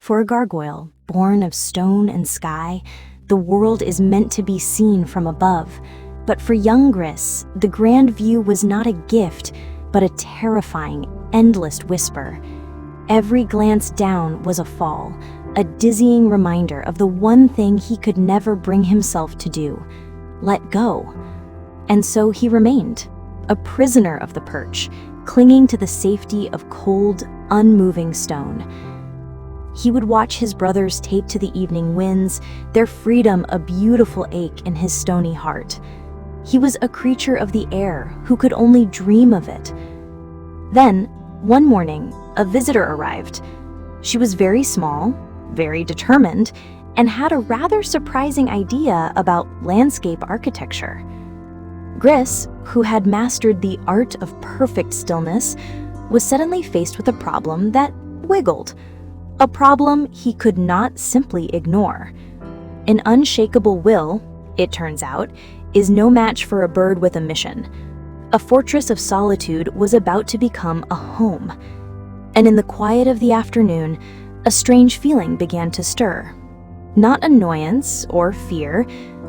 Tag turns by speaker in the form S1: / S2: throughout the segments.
S1: For a gargoyle, born of stone and sky, the world is meant to be seen from above. But for young Gris, the grand view was not a gift, but a terrifying, endless whisper. Every glance down was a fall, a dizzying reminder of the one thing he could never bring himself to do: let go. And so he remained, a prisoner of the perch, clinging to the safety of cold, unmoving stone. He would watch his brothers take to the evening winds, their freedom a beautiful ache in his stony heart. He was a creature of the air who could only dream of it. Then, one morning, a visitor arrived. She was very small, very determined, and had a rather surprising idea about landscape architecture. Gris, who had mastered the art of perfect stillness, was suddenly faced with a problem that wiggled. A problem he could not simply ignore. An unshakable will, it turns out, is no match for a bird with a mission. A fortress of solitude was about to become a home. And in the quiet of the afternoon, a strange feeling began to stir. Not annoyance or fear,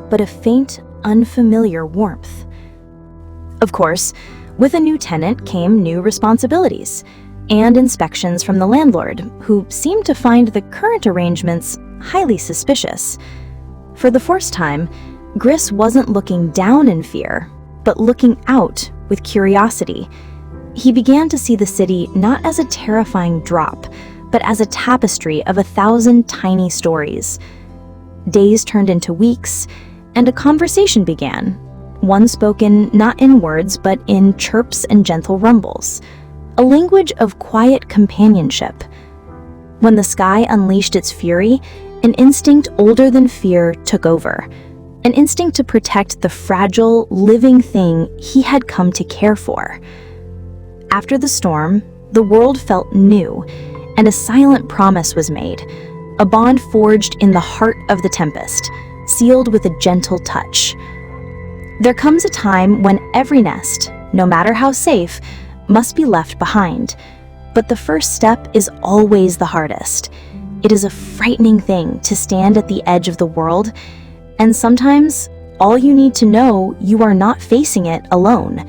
S1: but a faint, unfamiliar warmth. Of course, with a new tenant came new responsibilities, and inspections from the landlord, who seemed to find the current arrangements highly suspicious. For the first time, Gris wasn't looking down in fear, but looking out with curiosity. He began to see the city not as a terrifying drop, but as a tapestry of 1,000 tiny stories. Days turned into weeks, and a conversation began, one spoken not in words but in chirps and gentle rumbles. A language of quiet companionship. When the sky unleashed its fury, an instinct older than fear took over. An instinct to protect the fragile, living thing he had come to care for. After the storm, the world felt new, and a silent promise was made, a bond forged in the heart of the tempest, sealed with a gentle touch. There comes a time when every nest, no matter how safe, must be left behind. But the first step is always the hardest. It is a frightening thing to stand at the edge of the world, and sometimes all you need to know you are not facing it alone.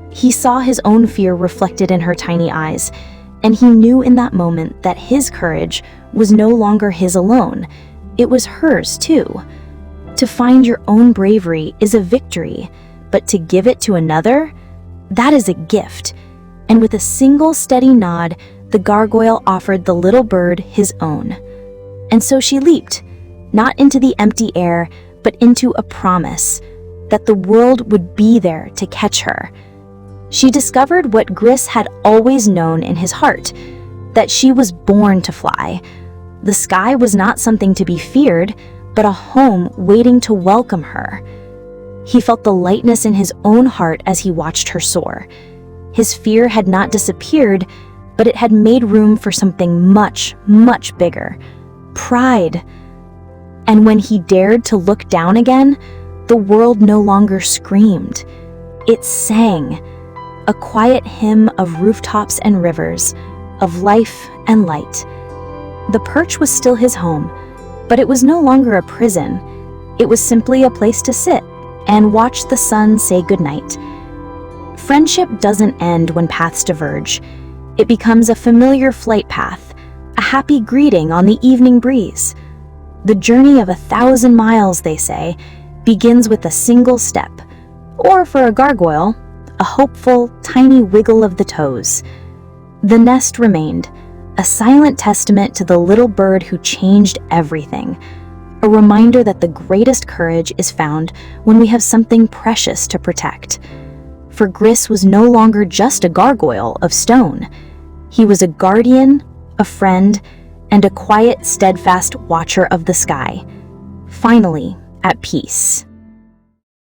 S1: He saw his own fear reflected in her tiny eyes, and he knew in that moment that his courage was no longer his alone. It was hers too. To find your own bravery is a victory, but to give it to another, that is a gift. And with a single steady nod, the gargoyle offered the little bird his own. And so she leaped, not into the empty air, but into a promise that the world would be there to catch her. She discovered what Gris had always known in his heart, that she was born to fly. The sky was not something to be feared, but a home waiting to welcome her. He felt the lightness in his own heart as he watched her soar. His fear had not disappeared, but it had made room for something much, much bigger: pride. And when he dared to look down again, the world no longer screamed. It sang, a quiet hymn of rooftops and rivers, of life and light. The perch was still his home, but it was no longer a prison. It was simply a place to sit and watch the sun say goodnight. Friendship doesn't end when paths diverge. It becomes a familiar flight path, a happy greeting on the evening breeze. The journey of 1,000 miles, they say, begins with a single step, or for a gargoyle, a hopeful, tiny wiggle of the toes. The nest remained, a silent testament to the little bird who changed everything. A reminder that the greatest courage is found when we have something precious to protect. For Gris was no longer just a gargoyle of stone. He was a guardian, a friend, and a quiet, steadfast watcher of the sky. Finally, at peace.